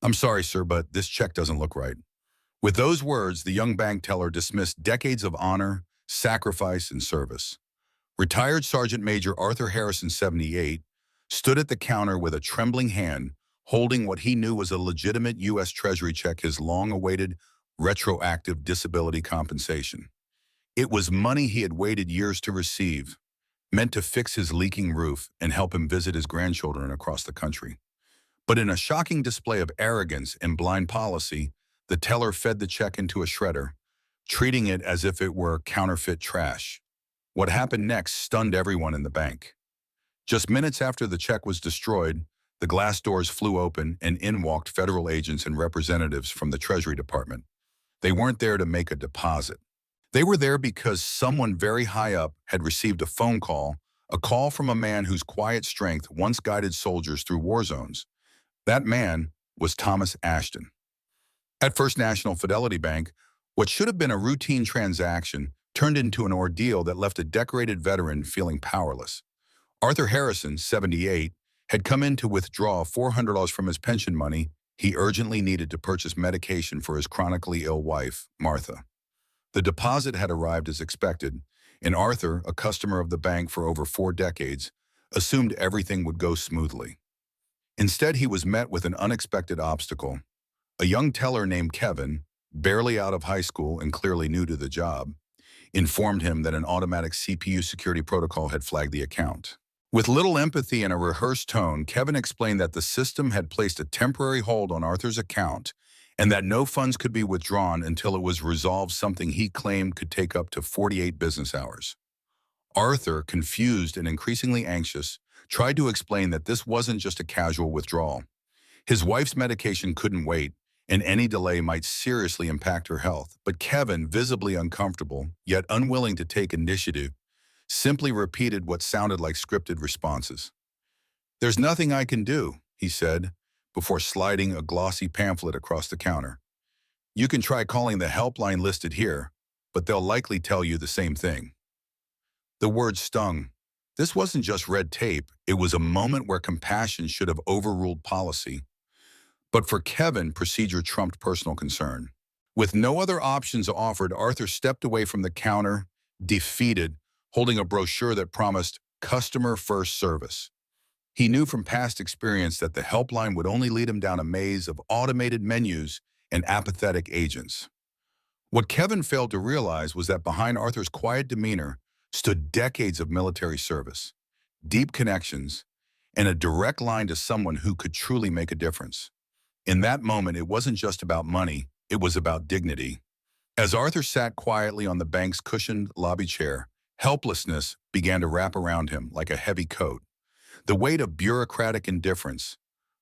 I'm sorry, sir, but this check doesn't look right. With those words, the young bank teller dismissed decades of honor, sacrifice, and service. Retired Sergeant Major Arthur Harrison, 78, stood at the counter with a trembling hand, holding what he knew was a legitimate U.S. Treasury check, his long-awaited retroactive disability compensation. It was money he had waited years to receive, meant to fix his leaking roof and help him visit his grandchildren across the country. But in a shocking display of arrogance and blind policy, the teller fed the check into a shredder, treating it as if it were counterfeit trash. What happened next stunned everyone in the bank. Just minutes after the check was destroyed, the glass doors flew open and in walked federal agents and representatives from the Treasury Department. They weren't there to make a deposit. They were there because someone very high up had received a call from a man whose quiet strength once guided soldiers through war zones. That man was Thomas Ashton. At First National Fidelity Bank, what should have been a routine transaction turned into an ordeal that left a decorated veteran feeling powerless. Arthur Harrison, 78, had come in to withdraw $400 from his pension money he urgently needed to purchase medication for his chronically ill wife, Martha. The deposit had arrived as expected, and Arthur, a customer of the bank for over 4 decades, assumed everything would go smoothly. Instead, he was met with an unexpected obstacle. A young teller named Kevin, barely out of high school and clearly new to the job, informed him that an automatic CPU security protocol had flagged the account. With little empathy and a rehearsed tone, Kevin explained that the system had placed a temporary hold on Arthur's account and that no funds could be withdrawn until it was resolved, something he claimed could take up to 48 business hours. Arthur, confused and increasingly anxious, tried to explain that this wasn't just a casual withdrawal. His wife's medication couldn't wait, and any delay might seriously impact her health. But Kevin, visibly uncomfortable, yet unwilling to take initiative, simply repeated what sounded like scripted responses. "There's nothing I can do," he said, before sliding a glossy pamphlet across the counter. "You can try calling the helpline listed here, but they'll likely tell you the same thing." The word stung. This wasn't just red tape, it was a moment where compassion should have overruled policy. But for Kevin, procedure trumped personal concern. With no other options offered, Arthur stepped away from the counter, defeated, holding a brochure that promised customer-first service. He knew from past experience that the helpline would only lead him down a maze of automated menus and apathetic agents. What Kevin failed to realize was that behind Arthur's quiet demeanor stood decades of military service, deep connections, and a direct line to someone who could truly make a difference. In that moment, it wasn't just about money, it was about dignity. As Arthur sat quietly on the bank's cushioned lobby chair, helplessness began to wrap around him like a heavy coat. The weight of bureaucratic indifference,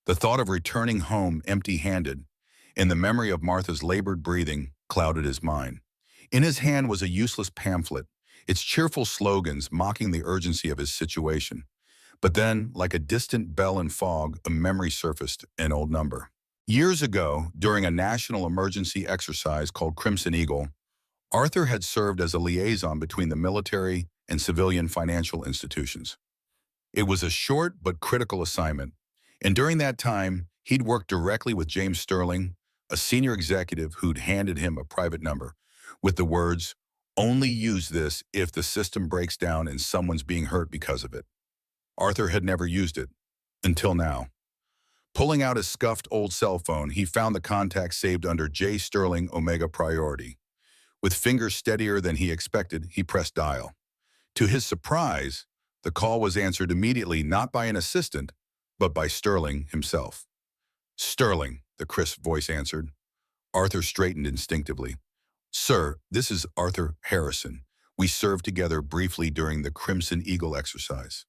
the thought of returning home empty-handed, and the memory of Martha's labored breathing clouded his mind. In his hand was a useless pamphlet, its cheerful slogans mocking the urgency of his situation. But then, like a distant bell in fog, a memory surfaced, an old number. Years ago, during a national emergency exercise called Crimson Eagle, Arthur had served as a liaison between the military and civilian financial institutions. It was a short but critical assignment, and during that time, he'd worked directly with James Sterling, a senior executive who'd handed him a private number, with the words, "Only use this if the system breaks down and someone's being hurt because of it." Arthur had never used it, until now. Pulling out his scuffed old cell phone, he found the contact saved under J. Sterling Omega Priority. With fingers steadier than he expected, he pressed dial. To his surprise, the call was answered immediately, not by an assistant, but by Sterling himself. "Sterling," the crisp voice answered. Arthur straightened instinctively. "Sir, this is Arthur Harrison. We served together briefly during the Crimson Eagle exercise."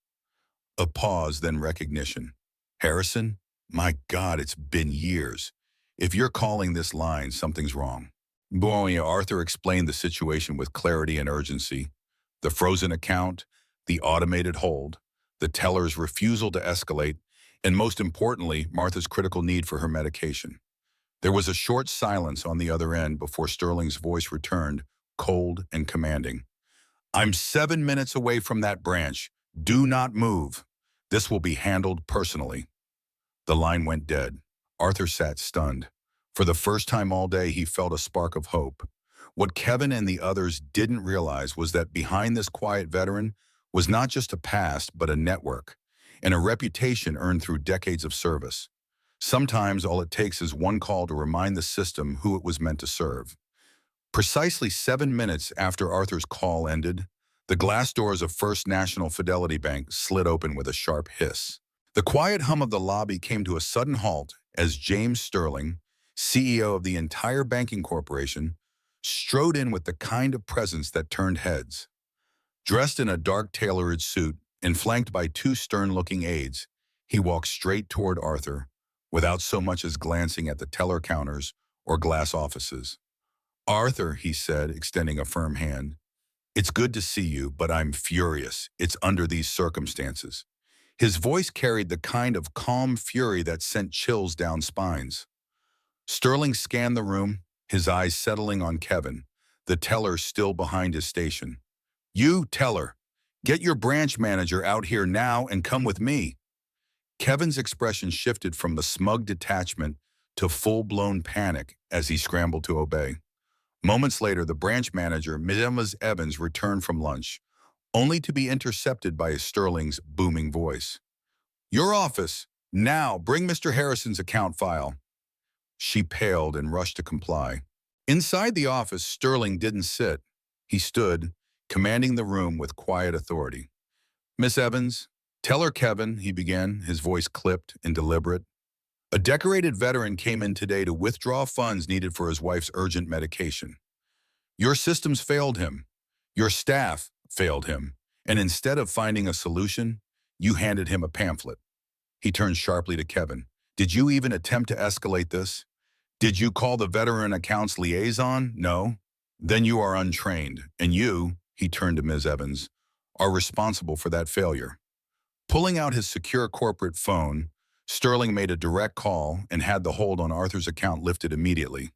A pause, then recognition. "Harrison? My God, it's been years. If you're calling this line, something's wrong." Boy, Arthur explained the situation with clarity and urgency. The frozen account, the automated hold, the teller's refusal to escalate, and most importantly, Martha's critical need for her medication. There was a short silence on the other end before Sterling's voice returned, cold and commanding. "I'm 7 minutes away from that branch. Do not move. This will be handled personally." The line went dead. Arthur sat stunned. For the first time all day, he felt a spark of hope. What Kevin and the others didn't realize was that behind this quiet veteran was not just a past, but a network, and a reputation earned through decades of service. Sometimes all it takes is one call to remind the system who it was meant to serve. Precisely 7 minutes after Arthur's call ended, the glass doors of First National Fidelity Bank slid open with a sharp hiss. The quiet hum of the lobby came to a sudden halt as James Sterling, CEO of the entire banking corporation, strode in with the kind of presence that turned heads. Dressed in a dark tailored suit and flanked by two stern-looking aides, he walked straight toward Arthur, without so much as glancing at the teller counters or glass offices. "Arthur," he said, extending a firm hand, "it's good to see you, but I'm furious. It's under these circumstances." His voice carried the kind of calm fury that sent chills down spines. Sterling scanned the room, his eyes settling on Kevin, the teller still behind his station. "You, teller, get your branch manager out here now and come with me." Kevin's expression shifted from the smug detachment to full-blown panic as he scrambled to obey. Moments later, the branch manager, Ms. Evans, returned from lunch, only to be intercepted by Sterling's booming voice. "Your office. Now, bring Mr. Harrison's account file." She paled and rushed to comply. Inside the office, Sterling didn't sit. He stood, commanding the room with quiet authority. "Miss Evans, tell her Kevin," he began, his voice clipped and deliberate. "A decorated veteran came in today to withdraw funds needed for his wife's urgent medication. Your systems failed him. Your staff failed him. And instead of finding a solution, you handed him a pamphlet." He turned sharply to Kevin. "Did you even attempt to escalate this? Did you call the veteran accounts liaison? No? Then you are untrained, and you," he turned to Ms. Evans, "are responsible for that failure." Pulling out his secure corporate phone, Sterling made a direct call and had the hold on Arthur's account lifted immediately.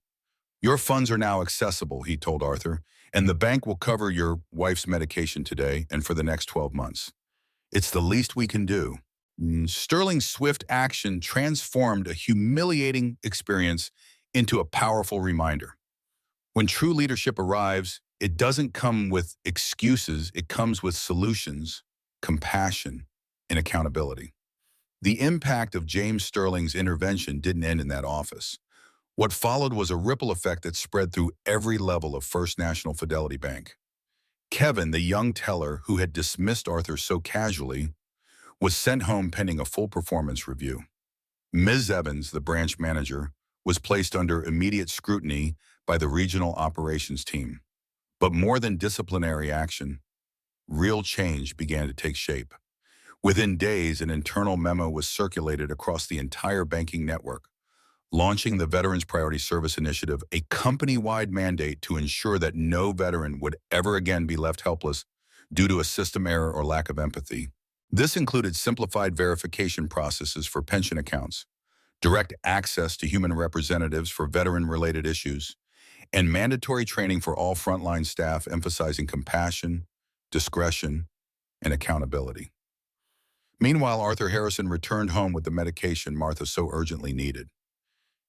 "Your funds are now accessible," he told Arthur, "and the bank will cover your wife's medication today and for the next 12 months. It's the least we can do." Sterling's swift action transformed a humiliating experience into a powerful reminder. When true leadership arrives, it doesn't come with excuses, it comes with solutions, compassion, and accountability. The impact of James Sterling's intervention didn't end in that office. What followed was a ripple effect that spread through every level of First National Fidelity Bank. Kevin, the young teller who had dismissed Arthur so casually, was sent home pending a full performance review. Ms. Evans, the branch manager, was placed under immediate scrutiny by the regional operations team. But more than disciplinary action, real change began to take shape. Within days, an internal memo was circulated across the entire banking network, launching the Veterans Priority Service Initiative, a company-wide mandate to ensure that no veteran would ever again be left helpless due to a system error or lack of empathy. This included simplified verification processes for pension accounts, direct access to human representatives for veteran-related issues, and mandatory training for all frontline staff emphasizing compassion, discretion, and accountability. Meanwhile, Arthur Harrison returned home with the medication Martha so urgently needed.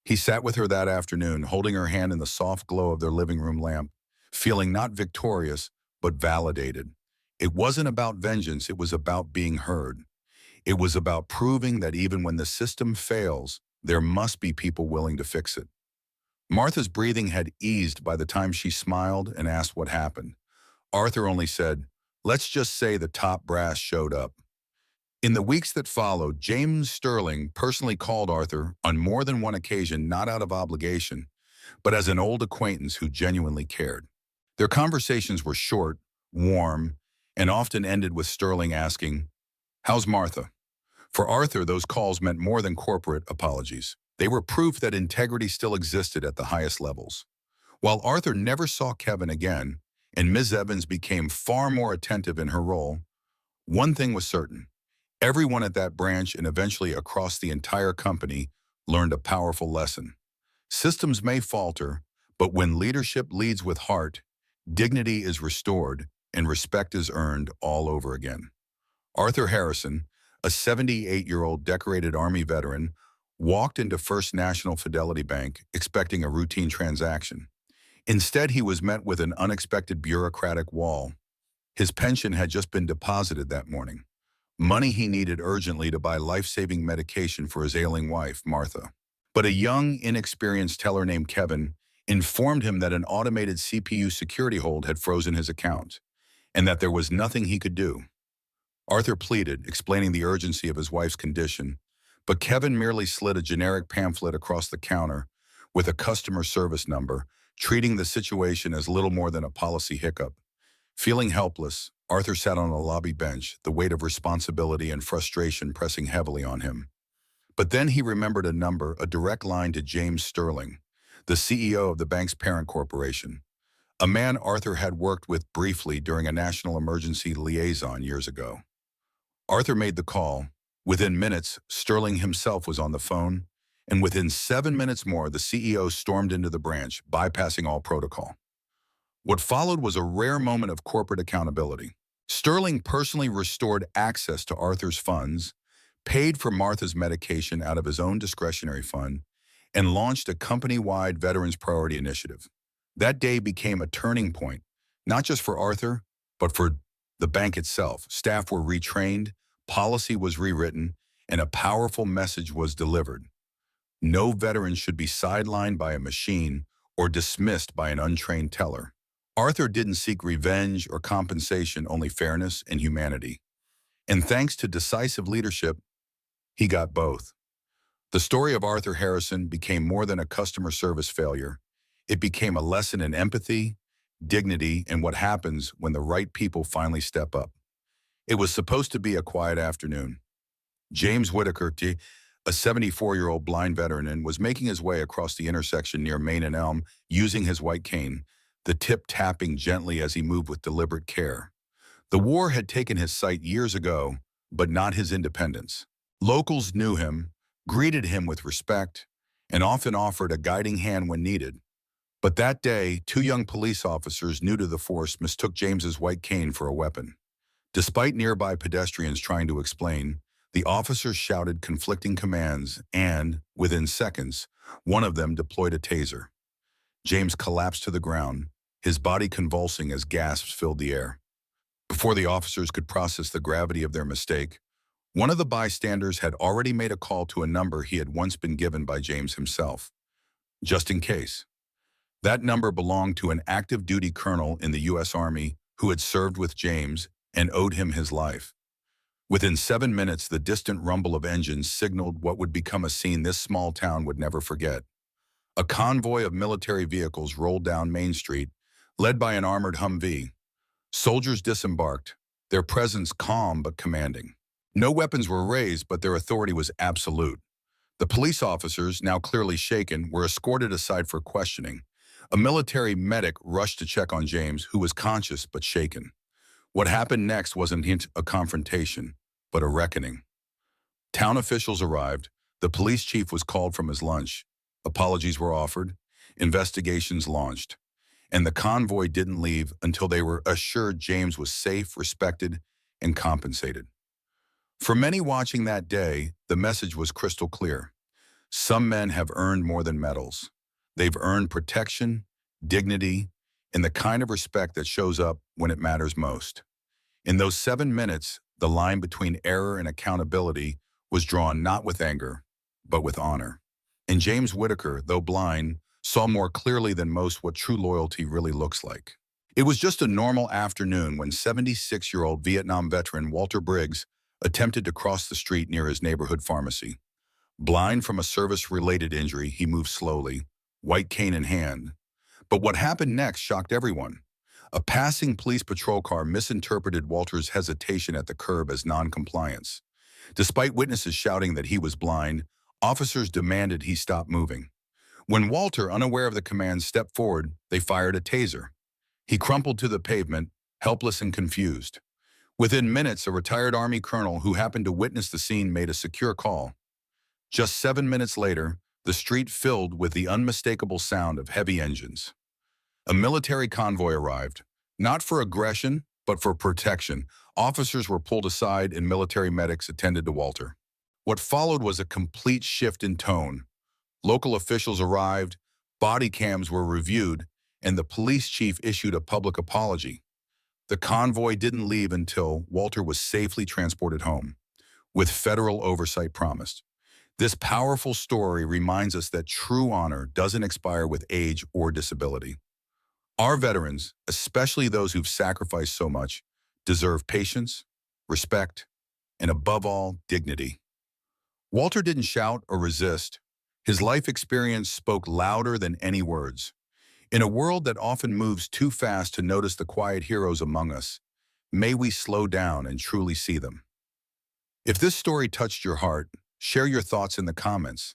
He sat with her that afternoon, holding her hand in the soft glow of their living room lamp, feeling not victorious, but validated. It wasn't about vengeance, it was about being heard. It was about proving that even when the system fails, there must be people willing to fix it. Martha's breathing had eased by the time she smiled and asked what happened. Arthur only said, "Let's just say the top brass showed up." In the weeks that followed, James Sterling personally called Arthur on more than one occasion, not out of obligation, but as an old acquaintance who genuinely cared. Their conversations were short, warm, and often ended with Sterling asking, "How's Martha?" For Arthur, those calls meant more than corporate apologies. They were proof that integrity still existed at the highest levels. While Arthur never saw Kevin again, and Ms. Evans became far more attentive in her role, one thing was certain. Everyone at that branch and eventually across the entire company learned a powerful lesson. Systems may falter, but when leadership leads with heart, dignity is restored and respect is earned all over again. Arthur Harrison, a 78-year-old decorated Army veteran, walked into First National Fidelity Bank expecting a routine transaction. Instead, he was met with an unexpected bureaucratic wall. His pension had just been deposited that morning, money he needed urgently to buy life-saving medication for his ailing wife, Martha. But a young, inexperienced teller named Kevin informed him that an automated CPU security hold had frozen his account, and that there was nothing he could do. Arthur pleaded, explaining the urgency of his wife's condition, but Kevin merely slid a generic pamphlet across the counter with a customer service number, treating the situation as little more than a policy hiccup. Feeling helpless, Arthur sat on a lobby bench, the weight of responsibility and frustration pressing heavily on him. But then he remembered a number, a direct line to James Sterling, the CEO of the bank's parent corporation, a man Arthur had worked with briefly during a national emergency liaison years ago. Arthur made the call. Within minutes, Sterling himself was on the phone, and within 7 minutes more, the CEO stormed into the branch, bypassing all protocol. What followed was a rare moment of corporate accountability. Sterling personally restored access to Arthur's funds, paid for Martha's medication out of his own discretionary fund, and launched a company-wide Veterans Priority Initiative. That day became a turning point, not just for Arthur, but for the bank itself. Staff were retrained, policy was rewritten, and a powerful message was delivered. No veteran should be sidelined by a machine or dismissed by an untrained teller. Arthur didn't seek revenge or compensation, only fairness and humanity. And thanks to decisive leadership, he got both. The story of Arthur Harrison became more than a customer service failure. It became a lesson in empathy, dignity, and what happens when the right people finally step up. It was supposed to be a quiet afternoon. James Whitaker, a 74-year-old blind veteran, was making his way across the intersection near Main and Elm using his white cane, the tip tapping gently as he moved with deliberate care. The war had taken his sight years ago, but not his independence. Locals knew him, greeted him with respect, and often offered a guiding hand when needed. But that day, two young police officers new to the force mistook James's white cane for a weapon. Despite nearby pedestrians trying to explain, the officers shouted conflicting commands and, within seconds, one of them deployed a taser. James collapsed to the ground, his body convulsing as gasps filled the air. Before the officers could process the gravity of their mistake, one of the bystanders had already made a call to a number he had once been given by James himself, just in case. That number belonged to an active duty colonel in the U.S. Army who had served with James and owed him his life. Within 7 minutes, the distant rumble of engines signaled what would become a scene this small town would never forget. A convoy of military vehicles rolled down Main Street, led by an armored Humvee. Soldiers disembarked, their presence calm but commanding. No weapons were raised, but their authority was absolute. The police officers, now clearly shaken, were escorted aside for questioning. A military medic rushed to check on James, who was conscious but shaken. What happened next wasn't a confrontation, but a reckoning. Town officials arrived, the police chief was called from his lunch, apologies were offered, investigations launched, and the convoy didn't leave until they were assured James was safe, respected, and compensated. For many watching that day, the message was crystal clear. Some men have earned more than medals. They've earned protection, dignity, and the kind of respect that shows up when it matters most. In those 7 minutes, the line between error and accountability was drawn not with anger, but with honor. And James Whitaker, though blind, saw more clearly than most what true loyalty really looks like. It was just a normal afternoon when 76-year-old Vietnam veteran Walter Briggs attempted to cross the street near his neighborhood pharmacy. Blind from a service-related injury, he moved slowly, white cane in hand. But what happened next shocked everyone. A passing police patrol car misinterpreted Walter's hesitation at the curb as non-compliance. Despite witnesses shouting that he was blind, officers demanded he stop moving. When Walter, unaware of the command, stepped forward, they fired a taser. He crumpled to the pavement, helpless and confused. Within minutes, a retired Army colonel who happened to witness the scene made a secure call. Just 7 minutes later, the street filled with the unmistakable sound of heavy engines. A military convoy arrived, not for aggression, but for protection. Officers were pulled aside and military medics attended to Walter. What followed was a complete shift in tone. Local officials arrived, body cams were reviewed, and the police chief issued a public apology. The convoy didn't leave until Walter was safely transported home, with federal oversight promised. This powerful story reminds us that true honor doesn't expire with age or disability. Our veterans, especially those who've sacrificed so much, deserve patience, respect, and above all, dignity. Walter didn't shout or resist. His life experience spoke louder than any words. In a world that often moves too fast to notice the quiet heroes among us, may we slow down and truly see them. If this story touched your heart, share your thoughts in the comments.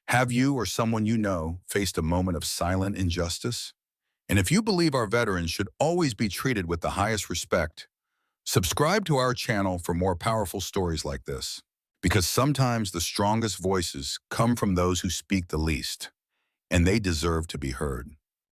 Have you or someone you know faced a moment of silent injustice? And if you believe our veterans should always be treated with the highest respect, subscribe to our channel for more powerful stories like this. Because sometimes the strongest voices come from those who speak the least, and they deserve to be heard.